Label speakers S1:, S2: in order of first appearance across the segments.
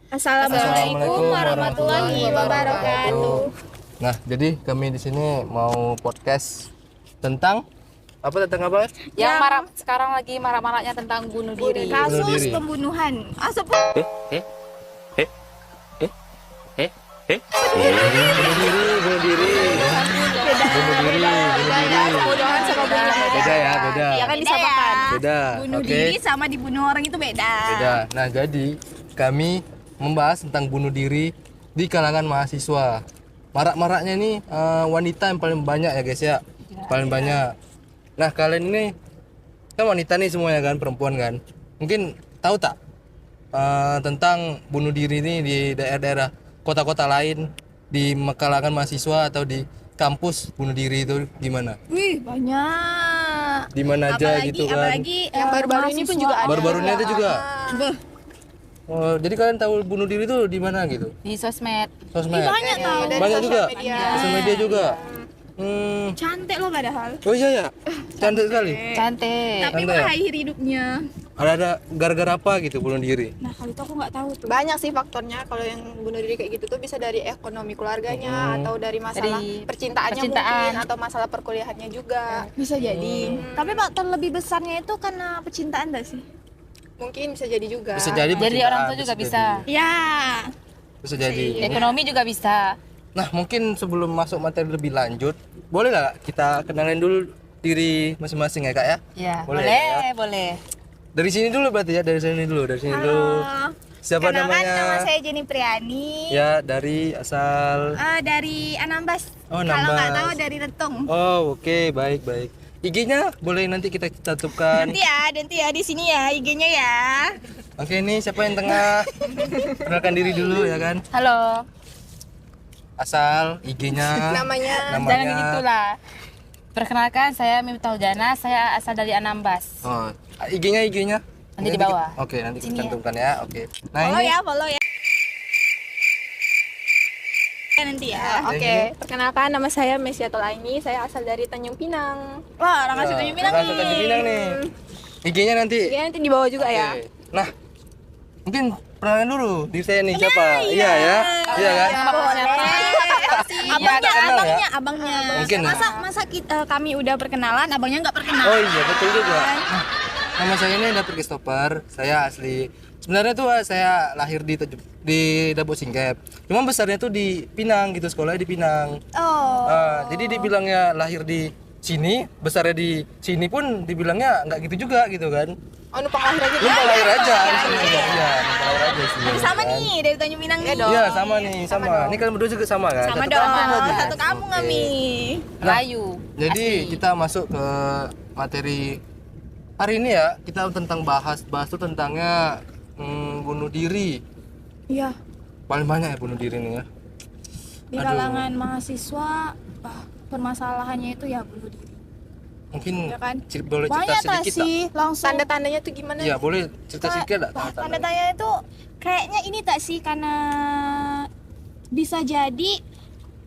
S1: Assalamualaikum warahmatullahi wabarakatuh.
S2: Nah, jadi kami di sini mau podcast tentang apa?
S1: Yang sekarang lagi marak-maraknya tentang bunuh diri.
S2: Kasus
S1: pembunuhan.
S2: Bunuh diri.
S1: Pembunuhan sama bunuh.
S2: Beda ya, beda.
S1: Ya kan disamakan.
S2: Beda.
S1: Bunuh
S2: Oke.
S1: diri sama dibunuh orang itu beda.
S2: Beda. Nah, jadi kami membahas tentang bunuh diri di kalangan mahasiswa. Marak-maraknya nih wanita yang paling banyak ya guys ya. Paling banyak. Nah, kalian ini kan wanita nih semuanya kan, perempuan kan. Mungkin tahu tak tentang bunuh diri ini di daerah-daerah kota-kota lain, di kalangan mahasiswa atau di kampus bunuh diri itu gimana?
S1: Wih, banyak.
S2: Di mana aja gitu kan.
S1: Apalagi yang baru-baru ini pun juga ada.
S2: Baru-barunya itu juga. Oh, jadi kalian tahu bunuh diri itu di mana gitu?
S3: Di sosmed.
S2: Sosmed.
S1: Banyak tahu.
S2: Banyak juga.
S1: Media.
S2: Sosial media juga.
S1: Cantik loh padahal.
S2: Oh iya ya. Cantik sekali.
S3: Cantik.
S1: Tapi
S2: Cantik ya?
S1: berakhir hidupnya.
S2: Ada gara-gara apa gitu bunuh diri?
S1: Nah, kalau itu aku nggak tahu tuh.
S4: Banyak sih faktornya. Kalau yang bunuh diri kayak gitu tuh bisa dari ekonomi keluarganya atau dari masalah
S3: Dari
S4: percintaannya
S3: percintaan.
S4: mungkin atau masalah perkuliahannya juga.
S1: Bisa jadi. Tapi faktor lebih besarnya itu karena percintaan enggak sih?
S4: Mungkin bisa jadi juga.
S2: Bisa jadi
S3: Jadi
S2: percintaan,
S3: orang tua juga bisa.
S1: Ya.
S2: Bisa jadi.
S3: Ekonomi juga bisa.
S2: Nah, mungkin sebelum masuk materi lebih lanjut, boleh lah kita kenalin dulu diri masing-masing ya Kak ya?
S3: Ya,
S2: Boleh,
S3: boleh.
S2: Dari sini dulu berarti ya, dari sini dulu. Siapa
S1: Kenalkan,
S2: namanya?
S1: nama saya Jenny Priani.
S2: Ya, dari asal.
S1: Dari Anambas.
S2: Oh,
S1: Kalau nggak
S2: Anambas.
S1: tahu dari Retong.
S2: Oh, oke, baik. IG-nya boleh nanti kita cantumkan.
S1: Nanti ya di sini ya IG-nya ya.
S2: Oke, ini siapa yang tengah? Kenalkan diri dulu ya kan.
S3: Halo.
S2: Asal, IG-nya,
S4: Namanya.
S3: Jangan gitu lah. Perkenalkan, saya Miftahul Jana, saya asal dari Anambas.
S2: Oh, IG-nya.
S3: Nanti di bawah.
S2: Oke, nanti kita
S3: Sini ya.
S2: cantumkan ya. Oke. Nah,
S1: Follow ya. Nanti ya.
S4: Oke, perkenalkan nama saya Mesiatul Aini. Saya asal dari Tanjung Pinang.
S1: Wah, orang asli Tanjung Pinang
S2: Langsung Tanjung Pinang nih. IG-nya nanti.
S4: Ya nanti di bawah juga ya.
S2: Oke. Nah, mungkin perkenalan dulu diri saya nih siapa? Iya ya. Iya kan?
S1: Abangnya.
S2: Mungkin ya.
S1: Masa kita kami udah perkenalan, abangnya nggak perkenalan.
S2: Oh iya, betul juga. Nah, nama saya ini David Christopher. Saya asli sebenarnya tuh saya lahir di Dabuk Singkep. Cuma besarnya tuh di Pinang gitu, sekolahnya di Pinang.
S1: Oh.
S2: Jadi dibilangnya lahir di sini, besarnya di sini pun dibilangnya nggak gitu juga gitu kan.
S4: Oh, numpang lahir aja.
S2: Numpang lahir aja, iya, numpang lahir aja sih.
S1: Tapi sama nih dari Tanjung Pinang nih.
S2: Iya, sama nih, sama. Ini kalian berdua juga sama kan?
S1: Sama
S2: Satu
S1: dong.
S2: kampung berarti?
S1: Satu kampung
S2: Oke.
S1: kami.
S3: Melayu.
S2: Jadi
S3: asli.
S2: kita masuk ke materi hari ini ya. Kita tentang bahas tuh tentangnya bunuh diri.
S1: Iya.
S2: Paling banyak ya bunuh diri nih ya.
S1: Di kalangan mahasiswa, permasalahannya itu ya bunuh diri.
S2: Mungkin
S1: Ya kan?
S2: boleh cerita
S1: Banyak tak
S2: sedikit tak?
S1: sih langsung.
S4: Tanda-tandanya tuh gimana?
S2: Iya, boleh cerita sedikit tak?
S1: Tanda-tandanya itu kayaknya ini tak sih karena bisa jadi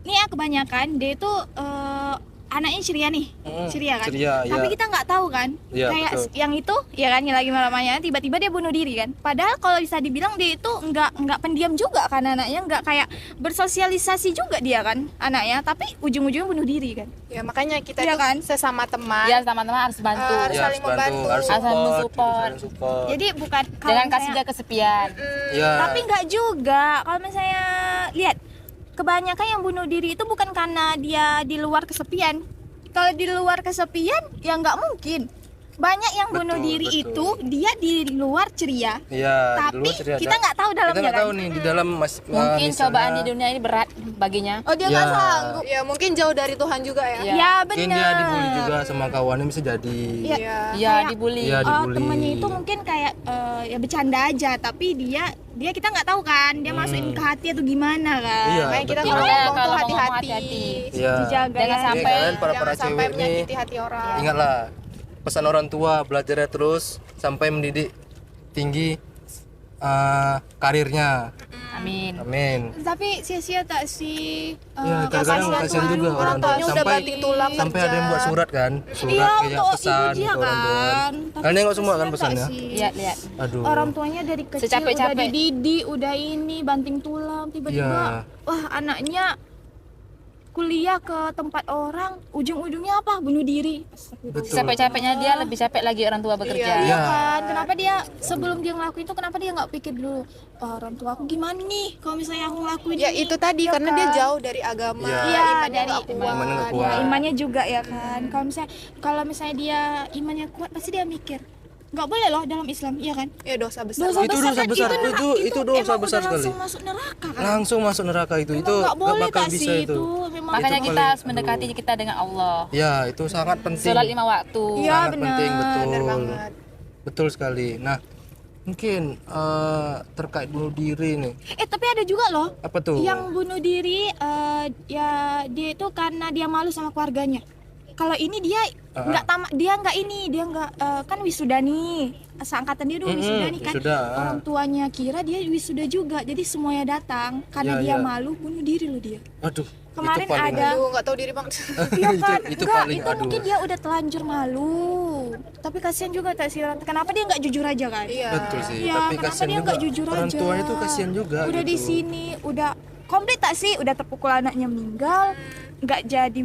S1: nih ya kebanyakan dia itu anaknya ceria nih, ceria kan.
S2: ceria,
S1: Tapi
S2: ya.
S1: kita nggak tahu kan,
S2: Iya,
S1: kayak
S2: betul.
S1: yang itu ya kan yang lagi malamnya tiba-tiba dia bunuh diri kan. Padahal kalau bisa dibilang dia itu nggak pendiam juga kan anaknya, nggak kayak bersosialisasi juga dia kan anaknya, tapi ujung-ujungnya bunuh diri kan.
S4: Ya makanya kita
S1: Iya
S4: tuh
S1: kan?
S4: sesama teman.
S3: Ya, teman-teman harus bantu.
S4: Harus saling membantu.
S2: harus
S3: Harus
S2: support.
S3: support.
S1: Jadi bukan kalau
S3: Jangan kasih
S1: misalnya-
S3: dia kesepian.
S2: Iya.
S1: Tapi nggak juga. Kalau misalnya lihat, kebanyakan yang bunuh diri itu bukan karena dia di luar kesepian. Kalau di luar kesepian, ya nggak mungkin. Banyak yang bunuh
S2: Betul,
S1: diri
S2: betul.
S1: itu dia di luar ceria.
S2: Iya,
S1: Tapi
S2: dulu ceria
S1: kita
S2: ada.
S1: nggak tahu dalamnya
S2: Kita nggak tahu
S1: kan.
S2: nih di dalam
S3: Mungkin
S2: misalnya-
S3: cobaan di dunia ini berat baginya.
S1: Oh dia nggak
S2: Ya.
S1: sanggup.
S4: Ya mungkin jauh dari Tuhan juga ya.
S3: Iya.
S1: Ya
S2: Mungkin
S1: benar.
S2: dia dibully juga sama kawannya bisa jadi.
S1: Iya.
S4: Iya.
S3: Iya,
S1: Kayak,
S3: dibully.
S2: Iya, dibully.
S1: Temennya itu mungkin kayak ya bercanda aja, tapi dia kita nggak tahu kan dia masukin ke hati atau gimana kan.
S2: Iya,
S4: Makanya kita
S2: betul.
S4: kalau
S3: Makanya
S4: ngomong
S3: kalau
S4: tuh
S3: ngomong
S4: hati-hati.
S3: hati-hati.
S2: Iya.
S1: Dijaga
S3: Jangan
S1: ya.
S3: sampai-
S2: Jadi kalian para
S4: Jangan sampai
S2: cewek nih
S4: menyakiti hati orang.
S2: ingatlah pesan orang tua, belajarnya terus sampai mendidik tinggi karirnya.
S3: Amin.
S2: Amin.
S1: Tapi sia-sia tak sih?
S2: Ya, kadang-kadang kasihan juga orang tua.
S4: tuanya udah banting tulang
S2: Sampai
S4: kerja.
S2: ada yang buat surat kan, surat
S1: Iya,
S2: kayak
S1: untuk
S2: pesan
S1: ibu dia
S2: ke orang tua.
S1: kan. Tapi
S2: Kalian nengok semua kan
S1: kasihan tak
S2: pesannya?
S1: sih?
S3: Lihat.
S2: Aduh.
S1: Orang tuanya dari kecil udah
S3: Secapek-capek.
S1: dididik, udah ini banting tulang, tiba-tiba wah anaknya kuliah ke tempat orang, ujung-ujungnya apa? Bunuh diri.
S2: Betul.
S3: Capek-capeknya dia lebih capek lagi orang tua bekerja.
S1: Iya
S2: Iya.
S1: kan? Kenapa dia sebelum dia ngelakuin itu kenapa dia nggak pikir dulu orang tua aku gimana nih kalau misalnya aku ngelakuin
S4: Ya
S1: ini?
S4: itu tadi
S1: Ya
S4: karena
S1: kan?
S4: dia jauh dari agama,
S2: Iya.
S1: Iya,
S4: imannya
S1: dari
S4: nggak kuat.
S2: Imannya nggak
S1: Ya,
S2: kuat.
S1: imannya juga ya kan. Kalau misalnya dia imannya kuat pasti dia mikir nggak boleh loh dalam Islam, iya kan?
S4: Ya dosa besar.
S1: Dosa
S2: Itu
S1: besar
S2: dosa
S1: kan?
S2: besar. Itu dosa
S1: emang
S2: besar
S1: udah
S2: sekali.
S1: langsung masuk neraka kan?
S2: Langsung masuk neraka itu.
S1: Emang
S2: Itu
S1: nggak boleh
S2: bakal
S1: tak
S2: bisa
S1: sih
S2: itu.
S1: memang.
S3: Makanya
S2: Itu
S3: kita
S2: paling-
S3: harus mendekati kita dengan Allah.
S2: Ya, itu sangat penting.
S3: Sholat 5 waktu.
S1: Iya
S2: Sangat
S1: benar.
S2: penting, betul.
S4: Bener banget.
S2: Betul sekali. Nah, mungkin terkait bunuh diri nih.
S1: Tapi ada juga loh
S2: Apa tuh?
S1: yang bunuh diri ya dia itu karena dia malu sama keluarganya. Kalau ini dia nggak tamat, dia nggak kan wisuda nih, seangkatan dia dulu wisuda nih kan.
S2: wisuda,
S1: Orang tuanya kira dia wisuda juga, jadi semuanya datang karena
S2: Ya,
S1: dia
S2: ya.
S1: malu bunuh diri loh dia.
S2: Aduh,
S1: Kemarin
S2: itu paling
S1: ada.
S4: Aduh, nggak tahu diri bang.
S1: Iya kan?
S2: itu
S1: Enggak,
S2: paling
S1: itu
S2: aduh.
S1: mungkin dia udah telanjur malu. Tapi kasihan juga tak sih orang. Kenapa dia nggak jujur aja kan?
S4: Iya.
S2: Betul sih,
S1: Ya,
S2: tapi
S1: kenapa
S2: kasihan
S1: dia
S2: juga.
S1: nggak jujur
S2: Orang
S1: aja?
S2: tuanya tuh kasihan juga
S1: Udah
S2: gitu.
S1: di sini, udah komplit tak sih? Udah terpukul anaknya meninggal, nggak jadi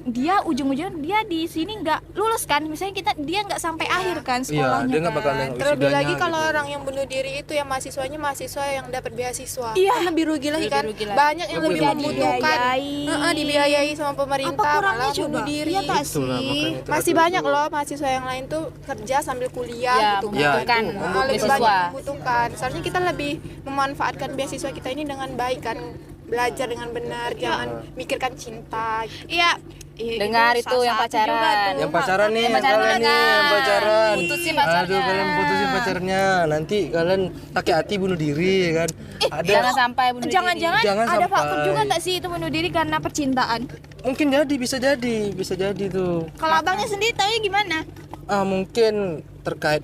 S1: dia ujung-ujungnya dia di sini nggak lulus kan? Misalnya dia nggak sampai akhir kan
S2: Iya,
S1: sekolahnya
S2: dia nggak bakal
S1: kan?
S2: nengok
S4: Terlebih
S2: wisudanya
S4: lagi kalau
S2: gitu.
S4: orang yang bunuh diri itu yang mahasiswanya mahasiswa yang dapat beasiswa.
S1: Iya.
S4: Kan lebih rugi lagi
S3: Lebih
S4: kan.
S3: rugi lagi.
S4: Banyak yang lebih
S2: Lebih
S4: membutuhkan.
S1: dibiayai.
S4: Dibiayai sama
S1: Apa
S4: pemerintah
S1: kurangnya
S4: malah
S1: coba?
S4: bunuh diri.
S1: Iya tak
S2: Betul lah,
S1: sih?
S2: makanya itu.
S4: Masih
S2: Aduh,
S4: banyak
S2: itu.
S4: loh mahasiswa yang lain tuh kerja sambil kuliah
S3: Ya,
S4: gitu.
S2: Ya,
S3: membutuhkan
S2: itu.
S4: Lebih
S3: beasiswa.
S4: banyak membutuhkan. Seharusnya kita lebih memanfaatkan beasiswa kita ini dengan baik kan. Belajar dengan benar, jangan mikirkan cinta.
S1: Iya.
S3: Dengar itu yang
S1: salah satu juga
S3: pacaran.
S1: tuh.
S2: Yang pacaran nih,
S3: Yang
S2: yang
S3: pacaran
S2: kalian nih, yang
S3: dengar.
S2: pacaran.
S3: Putusin pacarnya.
S2: Aduh, kalian putusin pacarnya. Nanti kalian sakit hati bunuh diri ya kan. Ada
S3: Jangan sampai bunuh diri.
S1: Jangan-jangan
S2: Jangan
S1: ada
S2: sampai.
S1: faktor juga tak sih itu bunuh diri karena percintaan?
S2: mungkin bisa jadi tuh.
S1: Kalau abangnya sendiri tahu gimana?
S2: Mungkin terkait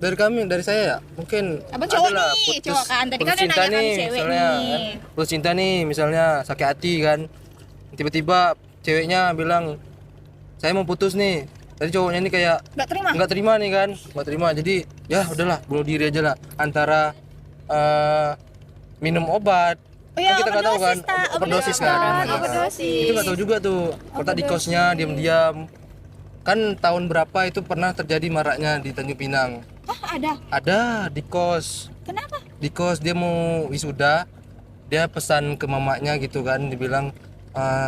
S2: dari saya ya, mungkin
S1: Abang cowok
S2: adalah
S1: nih, cowok kan. Tadi kan
S2: putus
S1: udah
S2: cinta
S1: nanya kami
S2: nih,
S1: cewek
S2: misalnya,
S1: nih.
S2: kan. Putus cinta nih, misalnya sakit hati kan. Tiba-tiba ceweknya bilang, saya mau putus nih. Tadi cowoknya nih kayak
S1: Nggak terima.
S2: nggak terima nih kan, nggak terima. Jadi ya udahlah, bunuh diri aja lah. Antara minum obat.
S1: Oh iya,
S2: Kan kita nggak tahu kan,
S1: overdosis, tak?
S2: overdosis kan. namanya.
S1: Overdosis.
S2: Itu nggak tahu juga tuh. Kota di kosnya diam-diam. Kan tahun berapa itu pernah terjadi maraknya di Tanjung Pinang.
S1: Ada.
S2: Ada di kos.
S1: Kenapa?
S2: Di kos dia mau wisuda, dia pesan ke mamanya gitu kan, dibilang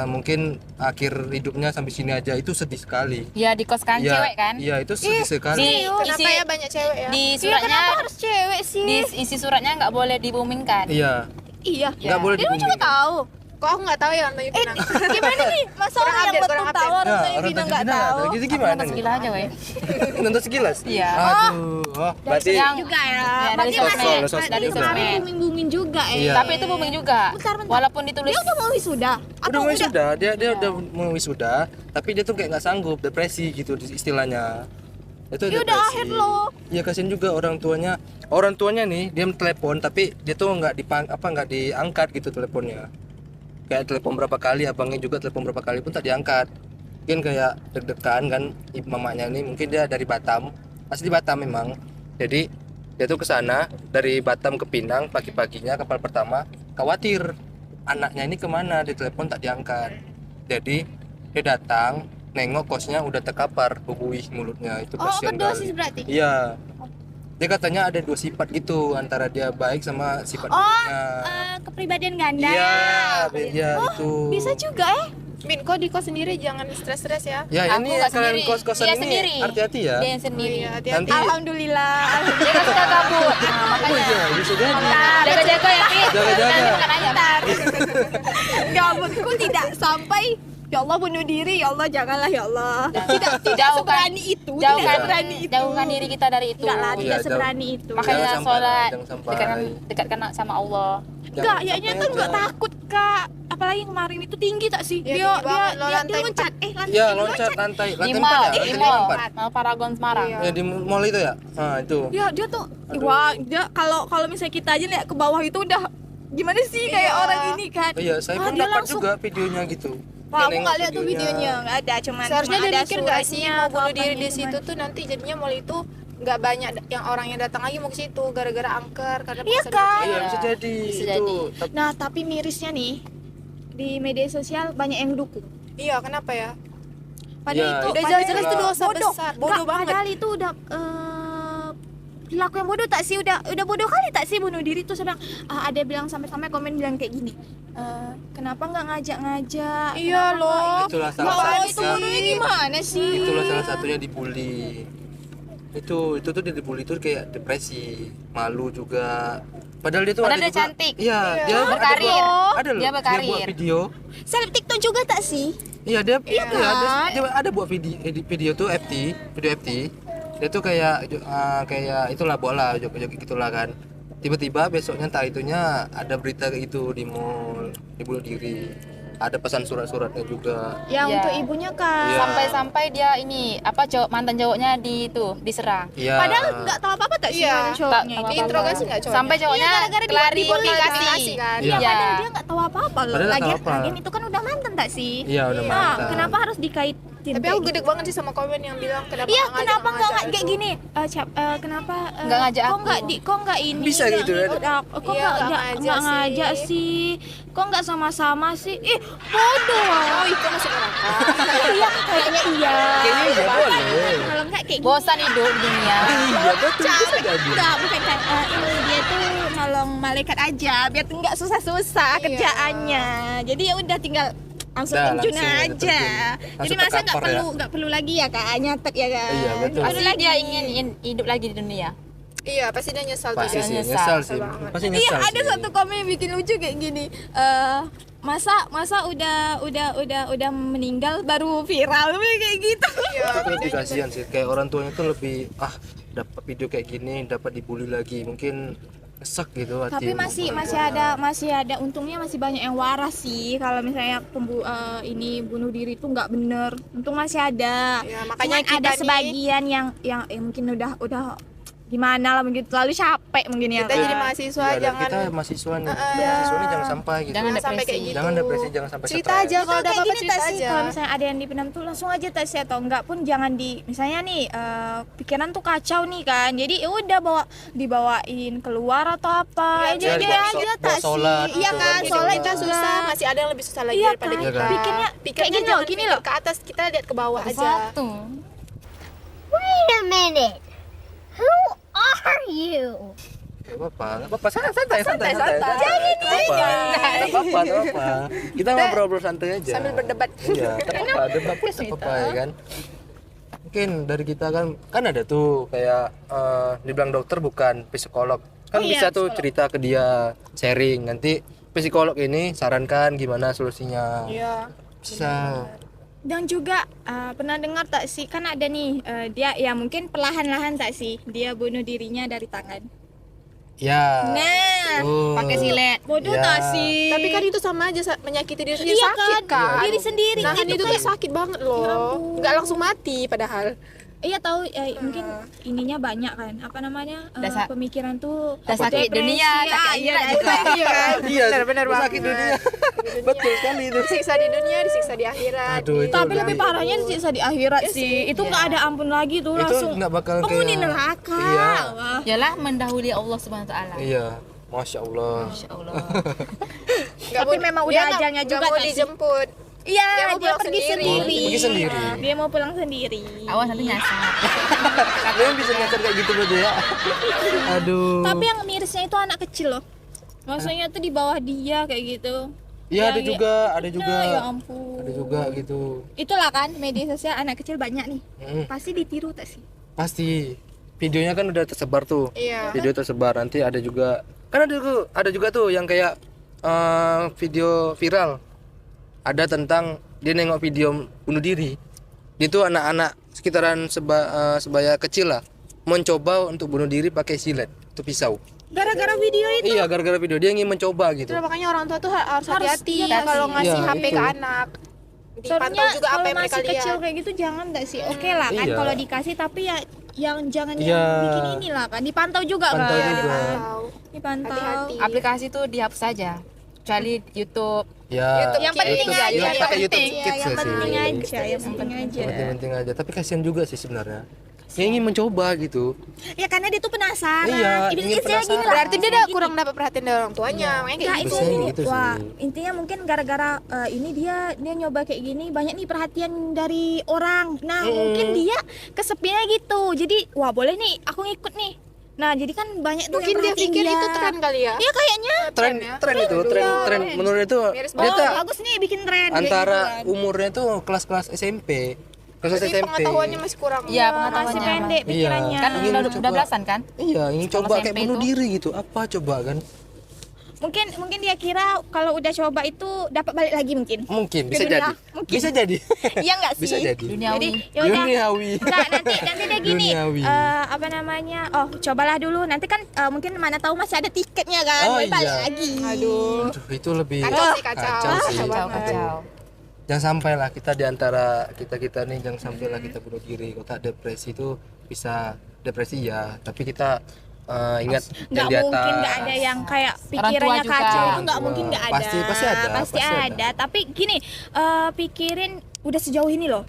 S2: mungkin akhir hidupnya sampai sini aja. Itu sedih sekali.
S3: Ya di kos kan
S2: Iya,
S3: cewek kan.
S2: Iya, itu sedih sekali.
S3: Di
S4: Kenapa
S3: isi
S4: ya banyak cewek ya?
S3: di
S1: Iya,
S3: suratnya
S1: kenapa harus cewek sih?
S3: di isi suratnya nggak boleh diumumkan.
S2: Iya,
S1: Iya.
S2: nggak boleh
S1: Dia juga
S2: dibohongin.
S1: tahu.
S4: Kok aku nggak tahu ya orang Tanjung Pinang?
S1: Gimana nih? Masa
S4: Kurang
S1: orang yang
S4: update,
S1: betul
S4: kurang
S1: tahu
S4: update.
S1: orang
S2: Nah,
S1: Tanjung
S2: orang
S1: Pinang
S2: Tanjung
S1: nggak
S2: Pinang
S1: tahu?
S2: ada. Gitu
S3: Aku
S2: gimana
S3: nonton
S2: nih?
S3: sekilas aja weh.
S2: Nonton sekilas?
S3: Iya.
S2: Aduh, berarti
S3: Yang
S1: Juga ya.
S3: Dari
S1: Berarti
S3: sosmed,
S1: masih
S3: dari
S1: kemarin
S3: sosmed.
S1: booming-booming juga ya.
S2: Iya.
S3: Tapi itu booming juga.
S1: Bentar.
S3: Walaupun ditulis
S1: Dia udah mau wisuda?
S2: udah
S1: Atau
S2: mau wisuda, dia udah mau wisuda, tapi dia tuh kayak nggak sanggup, depresi gitu istilahnya. Itu
S1: Ya udah
S2: depresi.
S1: akhir loh.
S2: Iya, kasihan juga orang tuanya. Orang tuanya nih dia telepon tapi dia tuh nggak diangkat gitu teleponnya. Kayak telepon berapa kali, abangnya juga telepon berapa kali pun tak diangkat. Mungkin kayak deg-degan kan mamanya ini, mungkin dia dari Batam, asli Batam memang. Jadi dia tuh ke sana dari Batam ke Pinang pagi-paginya kapal pertama, khawatir anaknya ini kemana, ditelepon tak diangkat. Jadi dia datang nengok kosnya udah terkapar bubuih mulutnya, itu
S1: Oh,
S2: kasihan
S1: overdosis
S2: kali.
S1: berarti?
S2: Iya. Dia katanya ada 2 sifat gitu, antara dia baik sama sifat
S1: Oh,
S2: buruknya.
S1: kepribadian ganda.
S2: Iya, iya itu.
S1: Bisa juga
S4: Min, kok di kos sendiri jangan stres-stres ya.
S2: Ya,
S3: Aku
S2: ini
S3: nggak
S2: kalian
S3: sendiri.
S2: kos-kosan
S3: Dia
S2: ini
S3: sendiri.
S2: hati-hati ya.
S3: dia yang sendiri.
S4: Iya, hati-hati.
S2: Nanti
S1: Alhamdulillah.
S3: Dia kan suka gabut. Nah,
S2: oh
S3: makanya
S2: iya, bisa jadi.
S3: jaga-jaga ya, Pi.
S2: Jaga-jaga.
S3: Jangan makan ayam.
S1: Gabutku tidak sampai ya Allah bunuh diri, ya Allah janganlah ya Allah. Tidak
S3: Jauhkan-
S1: seberani itu.
S3: Jauhkan
S1: Tidak seberani itu.
S3: jauhkan diri kita dari itu.
S1: Enggak lah,
S2: Iya,
S1: tidak
S2: jauh.
S1: seberani itu.
S3: Makanya
S2: Jangan sampai,
S3: sholat,
S2: jangan sampai.
S3: dekatkan sama Allah.
S1: Enggak,
S2: Jangan
S1: kayaknya
S2: sampai
S1: tuh enggak
S2: aja.
S1: takut Kak. Apalagi kemarin itu tinggi tak sih?
S4: Ya,
S1: dia
S4: tinggi banget loh,
S1: dia
S4: lantai
S1: loncat. Lantai
S2: Iya,
S1: dia
S2: loncat lantai
S3: Di
S2: 4
S3: mall,
S2: ya?
S3: di
S2: Lantai
S3: mall,
S2: 4.
S3: mall Paragon Semarang.
S4: Iya.
S2: Ya di mall itu ya? Nah, itu.
S1: Ya dia tuh wah dia kalau misalnya kita aja lihat ke bawah itu udah gimana sih kayak orang ini kan.
S2: Iya, saya pun
S1: dia
S2: dapat
S1: langsung,
S2: juga videonya gitu.
S1: wah, aku
S2: Dia
S1: nggak
S2: nengok
S1: lihat tuh videonya, nggak ada,
S4: Seharusnya
S1: cuma
S4: dia
S1: ada
S4: mikir nggak sih
S1: suratnya
S4: mau
S1: atau
S4: bunuh diri
S1: apanya,
S4: di situ tuh nanti jadinya mall itu nggak banyak yang orang yang datang lagi mau ke situ gara-gara angker karena
S1: Iya
S4: pasar
S1: kan?
S2: Iya, bisa jadi.
S3: Bisa
S2: itu.
S3: jadi.
S1: Nah, tapi mirisnya nih di media sosial banyak yang dukung.
S4: Iya, kenapa ya?
S1: Padahal
S2: Ya,
S1: itu
S4: Udah
S1: padahal
S4: jelas-jelas itu dosa besar, bodoh
S1: Nggak,
S4: banget.
S1: Padahal itu udah perilaku yang bodoh tak sih, udah bodoh kali tak sih bunuh diri tuh sedang ada bilang sampai-sampai komen bilang kayak gini. Kenapa nggak ngajak-ngajak?
S4: Iya
S1: Kenapa
S4: loh.
S1: nggak
S2: Itulah
S1: ini?
S2: salah
S1: Nggak,
S2: satu
S1: itu bodohnya gimana sih?
S2: Itulah salah satunya dibully. Itu tuh dia dibully tuh kayak depresi, malu juga. Padahal dia tuh
S3: Padahal
S2: ada
S3: dia
S2: juga,
S3: cantik.
S2: Iya, dia
S3: Berkarir.
S2: ada loh.
S3: Dia berkarir.
S2: buat video.
S1: Seleb TikTok juga tak sih?
S2: Iya, dia
S1: Iya
S2: iya,
S1: kan?
S2: dia ada buat video tuh video FT. Dia tuh kayak itulah bola joget-joget gitulah kan. Tiba-tiba besoknya entah itunya ada berita kayak itu di mall, dibunuh diri. Ada pesan surat-suratnya juga.
S1: Yang
S3: Iya.
S1: untuk ibunya kan.
S2: Iya.
S3: Sampai-sampai dia ini apa mantan cowoknya diserang.
S2: Iya.
S1: Padahal nggak tahu apa-apa tak sih
S4: Iya.
S1: mana cowoknya itu.
S4: Diinterogasi nggak cowoknya?
S3: Sampai cowoknya
S1: Iya, gara-gara
S3: klarifikasi
S4: kan.
S1: Iya,
S3: Iya.
S1: padahal dia nggak tahu apa-apa loh.
S2: Padahal nggak tahu
S1: Lagian,
S2: apa.
S1: lagian itu kan udah mantan tak sih?
S2: Iya, udah
S1: Nah,
S2: mantan.
S1: kenapa harus dikaitin?
S4: Tapi aku
S1: kayak
S4: gede banget sih sama komen yang bilang kenapa
S1: Iya,
S4: nggak
S1: kenapa nggak
S4: ngajak
S1: kayak
S4: itu.
S1: gini? Kenapa
S3: Nggak ngajak
S1: kok
S3: aku?
S1: kok nggak ini?
S2: Bisa
S1: nggak-
S2: gitu ya?
S1: kok
S4: Iya, nggak ngajak
S1: ngajak sih? Kok nggak sama-sama sih? Ih, bodoh.
S4: Oh, itu masuk neraka.
S1: Iya, kayaknya iya.
S2: Kayaknya iya boleh.
S1: Kalau nggak kayak
S3: Bosan hidup di dunia.
S2: Iya, betul bisa jadi.
S1: Enggak, bukan kan. Ini dia tuh nolong malaikat aja biar nggak susah-susah
S4: Iya.
S1: kerjaannya. Jadi ya udah tinggal langsung
S2: Udah,
S1: terjun
S2: langsung
S1: aja.
S2: terjun.
S1: Jadi
S2: Langsung
S1: masa
S2: ke cover ya.
S1: nggak perlu lagi ya kak nyatet ya kan.
S2: Iya, betul.
S1: Nggak perlu
S3: Pasti
S1: lagi.
S3: dia ingin hidup lagi di dunia.
S4: Iya, pasti dia nyesal
S2: Pasti
S4: juga.
S2: sih,
S3: Nyesal.
S2: nyesal sih.
S4: banget.
S2: Pasti
S1: Iya,
S2: nyesal
S1: ada
S2: sih.
S1: satu komen yang bikin lucu kayak gini. Masa udah meninggal baru viral kayak gitu.
S2: Itu lebih kasihan sih, kayak orang tuanya tuh lebih dapat video kayak gini dapat dibully lagi, mungkin kesek gitu hati.
S1: Tapi masih ada untungnya masih banyak yang waras sih. Kalau misalnya ini bunuh diri itu nggak bener, untung masih ada.
S4: Ya, makanya
S1: Cuman
S4: kita
S1: ada
S4: nih-
S1: sebagian yang mungkin udah gimana lah mungkin terlalu capek mungkin ya.
S4: Kita
S1: kan?
S4: jadi mahasiswa
S2: Iya, dan
S4: jangan
S2: kita mahasiswa nih, mahasiswa nih jangan sampai gitu.
S3: Jangan
S4: sampai kayak
S3: depresi.
S4: gitu.
S2: Jangan depresi, jangan sampai
S4: cerita
S2: stres.
S4: aja kalau ada
S1: kayak
S4: apa-apa
S1: gini
S4: cerita
S1: tak sih,
S4: aja.
S1: kalau misalnya ada yang dipendam tuh langsung aja tak sih, atau enggak pun jangan misalnya nih pikiran tuh kacau nih kan, jadi ya udah dibawain keluar atau apa,
S4: Iya,
S1: aja
S2: bawa
S1: aja
S2: bawa
S1: tak sih,
S2: sholat
S1: iya
S2: gitu
S1: kan,
S2: kan.
S4: Hidup
S1: sholat
S4: kita
S1: juga
S4: susah, masih ada yang lebih susah lagi
S1: Iya
S4: daripada
S1: kan?
S2: Iya
S4: kita.
S2: kan?
S1: Pikirnya
S4: Pikirnya
S1: kayak gini
S4: jangan
S1: loh, gini
S4: pikir
S1: loh.
S4: ke atas, kita lihat ke bawah aja.
S3: Satu.
S5: Wait a minute. Who are you?
S2: Gak apa-apa, santai. Gak apa-apa. Kita ngobrol santai aja.
S4: Sambil berdebat.
S2: Iya, tak apa, debat pun tak apa ya kan. Mungkin dari kita kan ada tuh kayak dibilang dokter bukan psikolog. Kan
S1: Oh iya,
S2: bisa tuh cerita ke dia, sharing. Nanti psikolog ini sarankan gimana solusinya.
S4: Iya.
S2: Bisa.
S1: Dan juga pernah dengar tak sih, kan ada nih dia ya mungkin perlahan-lahan tak sih dia bunuh dirinya dari tangan.
S2: Ya.
S1: Nah,
S2: Oh.
S3: Pakai silet.
S1: bodoh
S2: Ya.
S1: tak sih?
S4: Tapi kan itu sama aja menyakiti diri sendiri,
S1: iya
S4: sakit kan.
S1: diri sendiri.
S4: Nahan itu
S1: kan
S4: tuh sakit banget loh. Nggak langsung mati padahal.
S1: iya tahu mungkin ininya banyak kan, apa namanya,
S3: Dasa-
S1: pemikiran tuh
S3: Udah sakit
S1: depresi.
S3: dunia, sakit
S1: iya,
S3: akhirat
S1: iya,
S3: juga.
S1: iya.
S2: Iya,
S4: Benar-benar
S2: sakit
S4: banget.
S2: dunia. Betul sekali itu.
S4: Disiksa di dunia, disiksa di akhirat.
S2: Aduh, itu
S1: Tapi lebih parahnya disiksa di akhirat sih. Itu nggak ada ampun lagi tuh,
S2: Itu
S1: langsung
S2: nggak bakal
S1: penghuni
S2: kayak-
S1: neraka.
S2: Iya.
S1: Wah.
S3: Yalah mendahului Allah Subhanahu wa taala.
S2: Iya, Masya Allah.
S3: Masya Allah.
S4: Nggak
S1: Tapi
S4: mau-
S1: memang
S4: dia
S1: udah
S4: nggak-
S1: ajalnya
S4: nggak
S1: juga
S4: mau
S1: tak sih?
S4: dijemput.
S1: Iya,
S4: Dia mau
S1: dia
S4: pulang
S1: pergi
S4: sendiri.
S1: sendiri.
S2: Pergi sendiri.
S1: Dia mau pulang sendiri.
S3: Awas nanti nyasar.
S2: Kalian bisa nyasar kayak gitu berarti ya? Aduh.
S1: Tapi yang mirisnya itu anak kecil loh. Maksudnya tuh di bawah dia kayak gitu.
S2: Iya, ada
S1: Yang-
S2: juga, ada juga.
S1: Nah, ya ampun.
S2: Ada juga gitu.
S1: Itulah kan media sosial anak kecil banyak nih.
S2: Mm,
S1: Pasti ditiru tak sih?
S2: pasti. Videonya kan udah tersebar tuh.
S4: Iya.
S2: Video tersebar, nanti ada juga. Kan ada juga tuh yang kayak video viral. Ada tentang dia nengok video bunuh diri. Itu anak-anak sekitaran sebaya kecil lah mencoba untuk bunuh diri pakai silet, itu pisau.
S1: Gara-gara video itu.
S2: Iya, gara-gara video dia ingin mencoba gitu.
S4: Itulah makanya orang tua tuh harus hati-hati
S1: iya,
S4: kalau ngasih
S2: Iya,
S4: HP
S2: itu.
S4: ke anak. Dipantau
S1: Seharusnya
S4: juga apa
S1: kalau
S4: yang mereka
S1: masih kecil
S4: lihat.
S1: kayak gitu jangan tak sih? Oke lah kan
S2: Iya.
S1: kalau dikasih, tapi ya yang jangan
S2: Iya.
S1: yang bikin inilah kan, dipantau juga
S2: Pantau
S1: kan.
S2: juga.
S1: Dipantau.
S4: Hati-hati.
S3: Aplikasi itu dihapus saja. Kecuali YouTube.
S2: Ya.
S1: Yang penting
S2: YouTube,
S1: aja,
S2: ya, pakai YouTube
S1: Iya,
S2: Kids
S1: yang
S2: sih.
S1: penting aja, yang penting aja.
S2: Yang penting aja. Tapi kasihan juga sih sebenarnya. Dia ingin mencoba gitu.
S1: Ya karena dia tuh penasaran.
S2: Iya,
S1: Ingin
S2: ingin
S1: gini lah.
S2: penasaran.
S4: Berarti dia udah kurang dapat perhatian dari orang tuanya, makanya kayak
S1: Nah,
S4: gitu.
S1: itu
S2: Biasanya gitu
S1: wah,
S2: sih.
S1: intinya mungkin gara-gara ini dia nyoba kayak gini banyak nih perhatian dari orang. Nah, mungkin dia kesepian gitu. Jadi, wah boleh nih aku ngikut nih. Nah, jadi kan banyak tuh
S4: Mungkin
S1: yang
S4: dia
S1: perhatiin
S4: pikir itu tren kali ya.
S1: Iya kayaknya.
S2: Tren itu, tren menurut itu
S4: Miris
S2: dia
S1: Oh,
S2: tuh
S1: bagus nih bikin tren kayak
S2: antara
S1: gitu kan.
S2: umurnya tuh kelas-kelas SMP. Kelas
S4: Jadi
S2: SMP.
S4: pengetahuannya masih kurang.
S3: Iya,
S1: Masih
S3: pengetahuannya.
S1: pendek pikirannya.
S3: Kan
S2: Ingin
S3: udah
S2: mencoba.
S3: belasan kan?
S2: Iya, ingin
S3: Sekolah
S2: coba kayak
S3: SMP
S2: bunuh
S3: itu.
S2: diri gitu. Apa coba kan?
S1: Mungkin dia kira kalau udah coba itu dapat balik lagi mungkin.
S2: Mungkin
S1: Ke
S2: bisa
S1: dunia,
S2: jadi.
S1: mungkin.
S2: Bisa jadi.
S1: Iya enggak sih?
S2: Bisa jadi.
S3: Duniawi.
S1: Jadi ya udah.
S2: Duniawi.
S1: Enggak, nanti dia gini.
S2: Duniawi.
S1: Apa namanya? Oh, cobalah dulu. Nanti kan mungkin mana tahu masih ada tiketnya kan.
S2: Oh,
S1: Boleh balik
S2: iya.
S1: lagi.
S4: Aduh.
S2: Aduh, itu lebih
S4: Kacau sih, kacau.
S2: sih.
S3: Kacau.
S2: Jangan sampai lah kita di antara kita nih, jangan sampai lah kita bunuh diri. Kalau depresi itu bisa depresi ya, tapi kita ingat
S1: Nggak
S2: yang di atas.
S1: mungkin nggak ada yang kayak
S3: Orang
S1: pikirannya
S3: tua juga.
S1: kacau itu
S2: Orang
S1: nggak
S2: tua.
S1: mungkin nggak ada.
S2: Pasti ada,
S1: Pasti
S2: pasti ada.
S1: ada. Tapi gini, pikirin udah sejauh ini loh.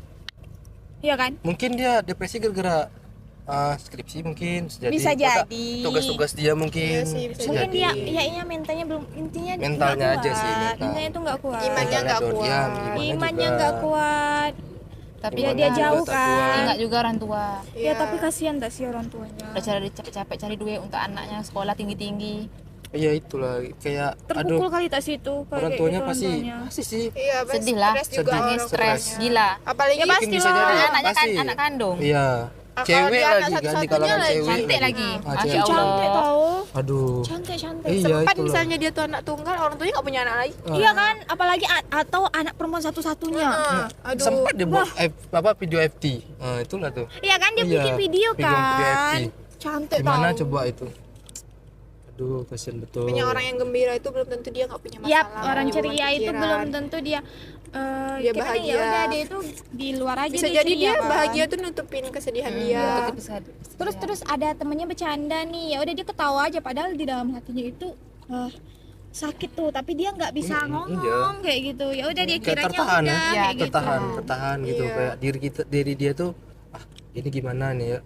S1: Iya kan?
S2: Mungkin dia depresi gara-gara skripsi mungkin
S1: Bisa
S2: Masa
S1: jadi.
S2: tugas-tugas dia mungkin
S4: Iya sih, bisa
S1: Mungkin
S2: jadi.
S1: dia iya mentalnya belum intinya
S2: Mentalnya
S1: nggak
S2: aja sih,
S1: kuat.
S2: mental.
S1: Mentalnya tuh nggak kuat.
S4: Imannya nggak
S2: Mentalnya
S4: kuat.
S2: iya,
S1: Imannya
S2: juga.
S1: nggak kuat.
S3: Tapi
S1: Ya
S2: Imannya
S1: dia
S2: juga
S1: jauh
S2: tak
S1: kan.
S2: kuat.
S3: Ingat juga orang tua.
S1: Ya tapi kasihan tak sih orang tuanya.
S3: Udah cari capek-capek cari duit untuk anaknya sekolah tinggi-tinggi.
S2: Iya itulah kayak
S1: Terpukul
S2: aduh
S1: kali tak sih itu kayak
S2: orang
S1: gitu
S2: tuanya
S1: orang
S2: pasti
S1: tuanya.
S2: sih
S4: Iya,
S3: Sedih lah,
S4: stres juga
S2: sedih,
S3: nangis,
S4: orang
S3: stres,
S4: tuanya.
S3: gila.
S4: Apalagi
S1: Ya pasti
S2: mungkin bisa
S1: lah.
S2: jadi
S3: Anaknya kan
S2: pasti.
S3: anak kandung.
S2: Iya
S4: kalau
S2: cewek
S4: dia anak
S2: lagi kan di
S4: satu-satunya
S2: kalangan
S4: lagi.
S2: cewek
S3: Cantik lagi.
S2: Ah,
S3: Masya
S2: cewek.
S3: Allah.
S1: Cantik tahu.
S2: aduh
S1: Cantik.
S2: iya
S4: Sempat
S2: itulah.
S4: misalnya dia tuh anak tunggal, orang tuanya nggak punya anak lagi.
S1: Iya kan? Apalagi atau anak perempuan satu-satunya.
S4: Aduh.
S2: sempat dia buat video FT itulah tuh
S1: Iya kan dia
S2: Iya,
S1: bikin video
S2: video
S1: kan.
S2: FT.
S1: Cantik
S2: gimana
S1: tahu.
S2: coba itu aduh kasihan betul
S4: Punya orang yang gembira itu belum tentu dia nggak punya masalah.
S1: Yap, orang
S4: punya beban
S1: ceria itu
S4: pikiran.
S1: belum tentu dia
S4: Dia
S1: kayak
S4: bahagia.
S1: Ya udah dia itu di luar aja
S4: Bisa
S1: dia
S4: jadi
S1: ceria,
S4: dia
S1: kan.
S4: bahagia tuh nutupin kesedihan dia.
S1: Terus ada temennya bercanda nih, ya udah dia ketawa aja padahal di dalam hatinya itu sakit tuh, tapi dia nggak bisa ngomong kayak gitu. Ya udah dia
S2: kayak
S1: kiranya
S2: tertahan
S1: udah
S2: ya
S1: kayak gitu.
S2: tertahan gitu
S4: Iya.
S2: kayak diri dia tuh ini gimana nih ya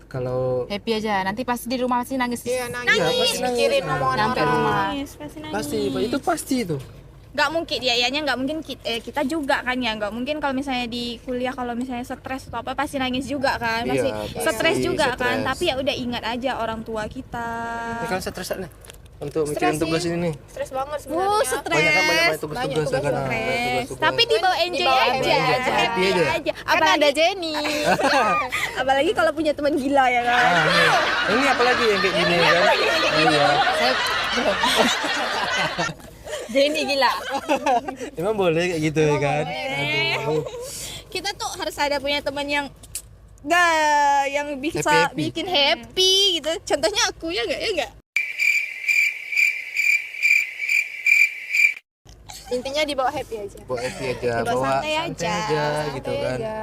S2: kalau
S3: Happy aja. Nanti pas di rumah pasti nangis.
S4: Iya, nangis,
S2: pasti nangis.
S4: mikirin omongan
S3: Nyampe
S4: orang.
S3: rumah.
S1: Nangis, pasti nangis.
S2: pasti itu pasti itu
S1: Nggak mungkin ya, nggak mungkin kita juga kan ya, nggak mungkin kalau misalnya di kuliah kalau misalnya stres atau apa pasti nangis juga kan, pasti
S2: Iya,
S1: stres
S2: pasti
S1: juga kan,
S2: stres.
S1: tapi ya udah ingat aja orang tua kita.
S2: ini kan stres nih untuk
S1: Stres
S2: mikirin tugas
S1: sih.
S2: ini nih
S4: Stres banget sebenarnya.
S1: Stres.
S2: banyak kan banyak tugas-tugas
S4: Banyak
S2: ya kan
S1: Stres.
S2: tugas-tugas.
S1: Tapi dibawa enjoy
S4: Dibawa
S1: aja,
S4: enjoy aja.
S2: Happy aja.
S4: Karena ada Jenny.
S1: Apalagi kalau punya teman gila ya kan.
S2: Ini apalagi yang kayak gini kan iya
S3: Jenny gila.
S2: emang boleh kayak gitu ya kan aduh
S1: Kita tuh harus ada punya teman yang yang bisa
S2: Happy-happy.
S1: bikin happy gitu. Contohnya aku ya enggak?
S4: Intinya dibawa happy aja.
S2: bawa happy aja
S1: Dibawa
S2: bawa
S1: santai aja.
S2: gitu
S4: Santai
S2: kan
S4: aja.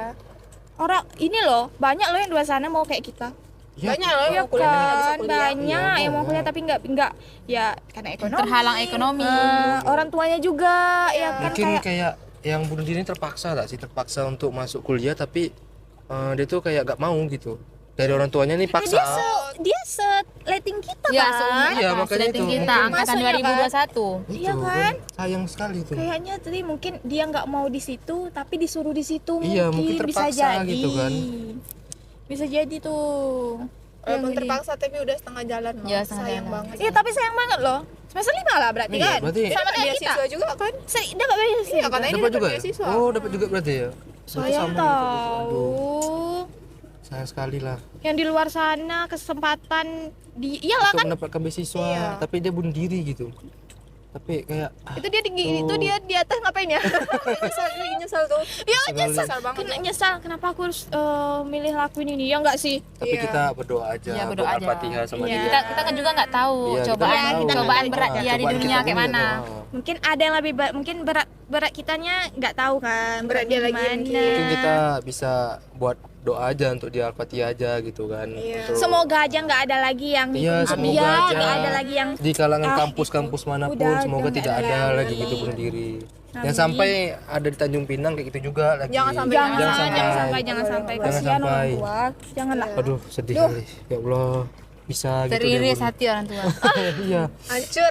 S1: Orang ini loh, banyak loh yang di luar sana mau kayak kita.
S2: Ya,
S4: Banyak loh
S1: Ya
S4: yang kuliah tapi nggak bisa
S1: kan,
S4: kuliah.
S1: banyak
S2: Iya,
S1: yang mau
S2: banyak.
S1: kuliah tapi nggak ya karena ekonomi.
S3: Terhalang ekonomi.
S1: Orang tuanya juga ya kan
S2: mungkin
S1: kayak
S2: kayak yang bunuh diri terpaksa tak sih terpaksa untuk masuk kuliah tapi dia tuh kayak gak mau gitu dari orang tuanya nih paksa
S1: dia setleting kita
S3: Ya,
S1: kan.
S3: seumuran
S2: Iya,
S3: apa?
S2: makanya
S3: Setting
S2: itu.
S3: kita
S2: Mungkin-
S3: angkatan
S1: Masuknya kan?
S3: 2021.
S1: Iya
S2: Itu,
S1: kan?
S2: sayang sekali tuh
S1: Kayaknya tadi mungkin dia nggak mau di situ tapi disuruh di situ
S2: Iya, mungkin
S1: bisa
S2: terpaksa
S1: jadi.
S2: gitu kan.
S1: Bisa jadi tuh.
S4: Walaupun
S1: Yang ini.
S4: terpaksa tapi udah setengah jalan loh.
S3: Iya, setengah
S4: Sayang
S3: jalan.
S4: banget.
S1: Iya, tapi sayang banget loh. Semester 5 lah berarti
S2: Iya,
S1: kan?
S2: berarti-
S1: Sama
S4: Dapat
S1: kayak kita.
S4: beasiswa juga kan?
S1: Dapat beasiswa.
S4: Iya, katanya
S2: dapat juga ya
S4: beasiswa.
S2: oh dapat juga berarti ya Berarti
S1: Sayang
S2: sama gitu.
S1: tahu.
S2: sayang sekali lah
S1: Yang di luar sana kesempatan iyalah
S2: untuk
S1: kan
S2: mendapatkan beasiswa
S4: Iya.
S2: tapi dia bunuh diri gitu tapi kayak
S1: itu dia di atas ngapain ya?
S4: Nyesel tuh.
S1: Ya
S2: Sekali.
S1: nyesal banget. Nyesal kenapa aku harus milih lakuin ini? Ya enggak sih?
S2: tapi
S4: Iya.
S2: kita berdoa aja
S3: Iya, berdoa aja.
S2: Al-Fatihah sama
S1: Iya.
S2: dia
S3: Kita kan juga nggak tahu
S2: Iya, kita
S3: cobaan
S2: nggak tahu.
S3: cobaan berat dia di
S2: Cobaan
S3: dunia
S2: kita
S3: kayak
S2: ini
S3: mana.
S2: nggak tahu.
S1: Mungkin ada yang lebih mungkin berat kitanya nggak tahu kan
S4: Berat dia lagi
S1: gimana.
S2: Mungkin kita bisa buat doa aja untuk dia Al-Fatihah aja gitu kan. Untuk-
S1: Semoga aja nggak ada lagi yang
S2: Iya, semoga
S1: iya,
S2: aja.
S1: nggak ada lagi yang
S2: di kalangan kampus-kampus manapun
S1: udah
S2: semoga
S1: nggak
S2: tidak
S1: ada
S2: ada lagi gitu bunuh diri. Jangan sampai ada di Tanjung Pinang kayak gitu juga lagi.
S4: Jangan sampai,
S1: jangan
S2: Jangan
S1: sampai
S2: sampai.
S1: jangan sampai
S2: Jangan
S1: kasihan orang
S2: sampai.
S1: tua. Janganlah.
S2: Aduh, sedih kali. Ya Allah, bisa gitu dia
S3: Teriris
S2: bunuh.
S3: hati orang tua.
S2: Iya,
S4: hancur.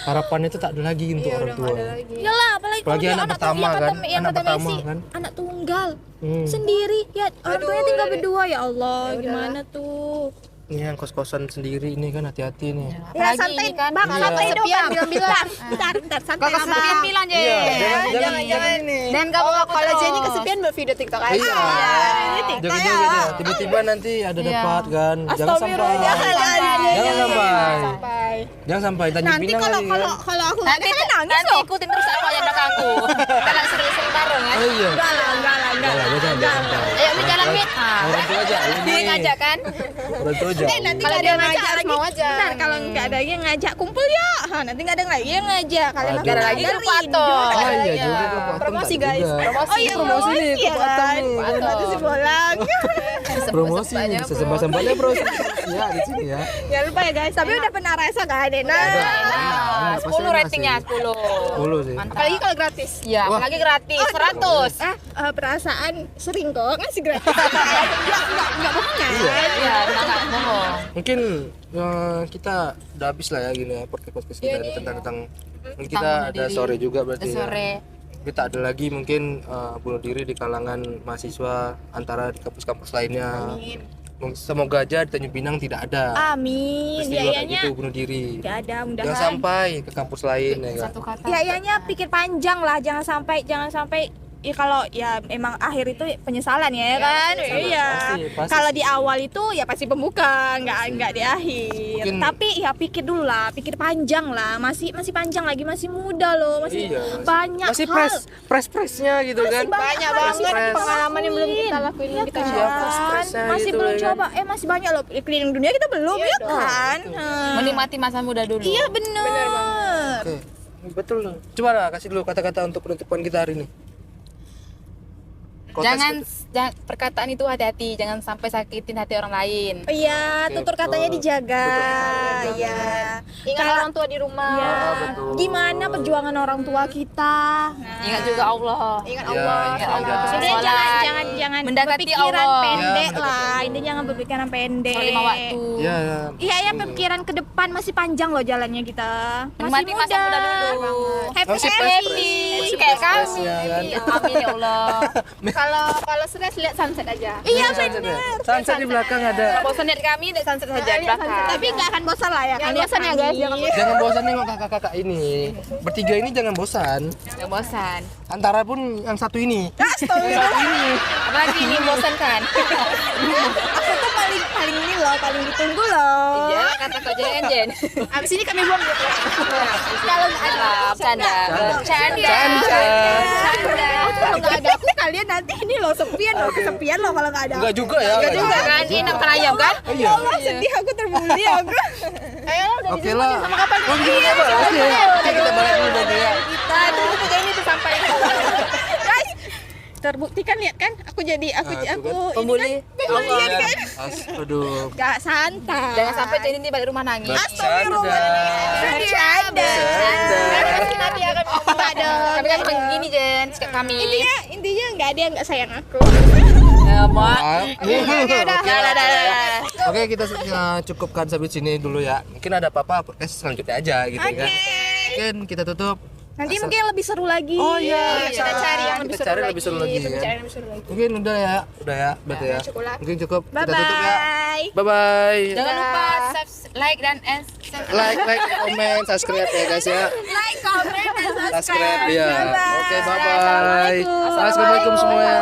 S2: harapannya itu tak ada lagi untuk orang tua.
S1: Iyalah, apalagi kalau
S2: Apalagi
S1: dia
S2: anak pertama
S1: yang
S2: kan,
S1: yang
S2: anak
S1: kata
S2: pertama
S1: Messi,
S2: kan.
S1: anak tunggal
S2: Hmm.
S1: sendiri ya orang tuanya tinggal berdua ya Allah gimana tuh.
S2: Ini yang kos-kosan sendiri ini kan hati-hati nih.
S1: Ya
S3: Apalagi
S1: santai
S3: ini kan
S1: bang,
S2: Iya.
S1: santai dong
S4: Kesepian,
S1: bang. Bentar, santai
S3: Kakak
S1: bang.
S3: sepian bilang je.
S2: jangan ini.
S3: Dan kamu
S4: Kalau Jenny kesepian buat video TikTok aja.
S2: Iya. Jaga-jaga dia. Tiba-tiba nanti ada dapat kan. Jangan sampai. Jangan sampai. Jangan sampai Tanjung
S1: Nanti
S2: Pinang
S1: kalau
S2: lagi kan.
S1: kalau aku
S3: Nanti nanti ikutin terus apa yang belakangku. Kita lagi seru-seru bareng ya.
S2: Oh iya.
S1: enggak lah.
S2: Jangan sampai.
S3: Ayo kita jalan mit.
S2: Orang tua aja.
S3: Dia ngajak kan?
S2: Orang tua aja.
S1: nanti
S4: Kalau
S1: nggak
S4: dia
S1: ada yang
S4: ngajak,
S1: lagi
S4: mau aja.
S1: Bentar, kalau nggak ada yang ngajak kumpul ya nanti nggak ada yang lagi yang ngajak kalian
S2: Aduh.
S1: makin
S3: Ada lagi
S1: dengerin.
S3: grup Pato.
S2: Oh iya juga kan Patung
S4: Promosi,
S2: tak
S4: guys.
S2: juga.
S1: Oh iya promosi nih
S2: ke
S1: ya
S2: Patung
S1: kan
S2: nih.
S1: Pato si bolang.
S2: Promosi sesembah-sembahnya bro. Ya di sini ya.
S1: Jangan lupa ya guys tapi udah pernah rasa kan Dena.
S2: Nah,
S3: 10 ratingnya 10.
S2: 10 sih.
S4: Apalagi kalau gratis.
S3: Ya, apalagi gratis 100.
S1: Perasaan sering kok ngasih gratis. Enggak bohong kan?
S3: Iya, enggak bohong.
S2: Mungkin kita udah habis lah ya gini ya podcast kita ini tentang mungkin kita
S3: bunuh
S2: ada
S3: diri.
S2: sore juga berarti ya.
S3: Sore.
S2: Kita ada lagi mungkin bunuh diri di kalangan mahasiswa antara di kampus-kampus lainnya. Semoga aja di Tanjung Pinang tidak ada
S1: Amin.
S2: peristiwa kayak
S1: Yayanya
S2: gitu bunuh diri.
S1: enggak ada
S2: Jangan
S1: mudahan.
S2: sampai ke kampus lain ya kan.
S3: Satu kata.
S1: Yayanya pikir panjang lah jangan sampai ya kalau ya emang akhir itu penyesalan ya kan iya
S2: pasti
S1: kalau
S2: sih.
S1: di awal itu ya pasti pembuka nggak di akhir
S2: Mungkin-
S1: tapi ya pikir dulu lah pikir panjang lah masih panjang lagi masih muda loh masih
S2: Iya,
S1: banyak
S2: masih
S1: hal
S2: press-pressnya gitu kan.
S4: Banyak
S1: hal
S4: banget
S2: Press.
S4: pengalaman yang belum kita lakuin
S1: Iya
S4: kita
S1: kan?
S4: coba.
S2: stressnya
S1: masih
S2: gitu,
S1: belum
S2: ya kan?
S1: coba masih banyak loh keliling dunia kita belum ya kan
S3: Menikmati masa muda dulu.
S1: iya bener
S2: Oke, betul. Coba lah kasih dulu kata-kata untuk penutupan kita hari ini.
S3: Jangan perkataan itu hati-hati, jangan sampai sakitin hati orang lain.
S1: iya
S2: Oke,
S1: tutur katanya
S2: betul.
S1: dijaga
S2: Tutur
S1: iya
S4: Ingat orang tua di rumah.
S1: ya
S2: betul.
S1: gimana perjuangan orang tua kita
S3: Ingat juga Allah.
S4: Ingat
S2: Ya,
S4: Allah.
S2: ingat
S4: salah.
S2: Allah.
S1: Intinya
S3: Sholat.
S1: jangan
S3: Mendekati
S1: berpikiran
S3: Allah.
S1: pendek
S2: Ya,
S1: lah intinya jangan berpikiran pendek
S3: Sholat 5 waktu.
S2: Ya,
S1: iya ya pemikiran ke depan masih panjang loh jalannya kita masih
S3: Menikmati masa muda dulu.
S1: happy
S2: Masih
S1: happy
S2: masih
S3: Kayak
S2: press
S3: kami.
S2: ya kan.
S3: Amin ya Allah.
S4: Kalau stres lihat sunset aja.
S1: iya
S2: Sunset ya. Sunset di belakang ada.
S3: Bosan lihat kami, lihat sunset saja di belakang.
S1: tapi nggak akan bosan lah ya
S4: Jangan
S1: kalian
S4: bosan ya, guys. Jangan bosan.
S2: Jangan bosan nengok kakak-kakak ini. Bertiga ini jangan bosan.
S3: Gak bosan.
S2: Antara pun yang satu ini.
S3: Apalagi ini bosan kan?
S1: aku tuh paling ini loh paling ditunggu loh
S3: Iya, kata kok Jen Jen.
S4: Abis ini kami buang gitu.
S1: kalau nggak ada
S3: Bercanda.
S1: kalau nggak ada aku kalian nanti ini loh sepian loh kesepian loh kalau nggak ada
S2: Enggak juga ya.
S3: Enggak juga kan? Ini makan ayam kan?
S2: Iya.
S1: Allah sedih aku terbuli aku
S4: Ayo udah
S2: Oke lah. Oh, gitu ya, Pak. Oke, kita balik dulu nanti ya.
S1: kita tuh tiga ini tuh sampai guys terbuktikan lihat kan aku
S3: Pembuli.
S2: Aduh.
S1: nggak santai
S3: Jangan sampai Jen ini balik rumah nangis.
S2: Bercanda.
S1: bercanda
S4: nanti akan ada.
S3: Tapi kan memang gini Jen, sikap kami.
S1: intinya nggak ada yang nggak sayang aku
S2: Maaf.
S3: Udah.
S2: Oke, kita cukupkan sampai sini dulu ya. Mungkin ada apa-apa podcast selanjutnya aja gitu kan. Mungkin kita tutup.
S1: nanti mungkin lebih seru lagi
S2: Oh iya,
S4: Kita cari yang lebih
S2: kita
S4: seru
S2: cari
S4: lagi.
S2: lebih seru lagi ya.
S4: Cari yang lebih seru lagi.
S2: Mungkin udah ya, berarti ya.
S4: cukup lah.
S2: Mungkin cukup.
S1: bye
S2: Kita tutup ya.
S1: bye
S2: Bye bye.
S3: Jangan lupa like dan
S2: Like, comment, subscribe ya guys ya.
S1: like comment dan
S2: Subscribe ya.
S1: Bye-bye.
S2: Oke, bye bye. Assalamualaikum semuanya.